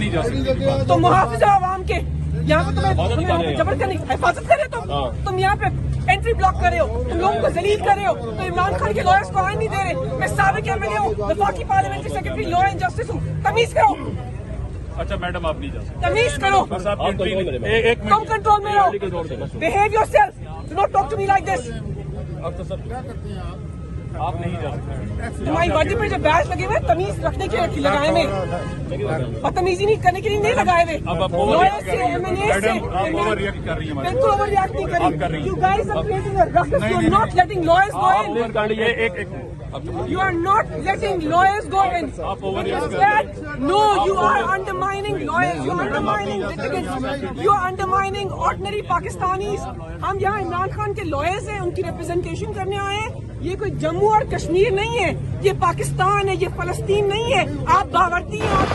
नहीं जा सकते। तो मुहाफिज आवाम के यहाँ पे तुम्हें जबर करनी हिफाजत करे तुम यहाँ पे एंट्री ब्लॉक कर रहे हो, तुम लोगों को जलील कर रहे हो। तो इमरान खान के लॉयर्स को आने नहीं दे रहे। मैं साबिक एमएलए हूँ, वफाकी parliamentary secretary law and justice हूँ। तमीज करो। अच्छा मैडम आप नहीं जा सकते, तमीज करो। तुम कंट्रोल में रहो। Behave yourself, do not talk to me like this. अब तो सर आप नहीं जा सकते। तुम्हारी वर्दी पर जो बैच लगे हुए तमीज रखने के लिए लगाए हुए, बदतमीजी नहीं करने के लिए नहीं लगाए हुए। अब आप ओवर रिएक्ट कर रही हैं। बिल्कुल ओवर रिएक्ट नहीं कर रही। You guys are creating a ruckus. You are not letting lawyers go in. You are not letting lawyers go in. Instead, no, you are undermining lawyers. You are undermining litigants. You are undermining ordinary Pakistanis. हम यहाँ इमरान खान के lawyers हैं, उनकी representation करने आए हैं। ये कोई जम्मू और कश्मीर नहीं है, ये पाकिस्तान है, ये फलस्तीन नहीं है। आप बावर्ती हैं, आप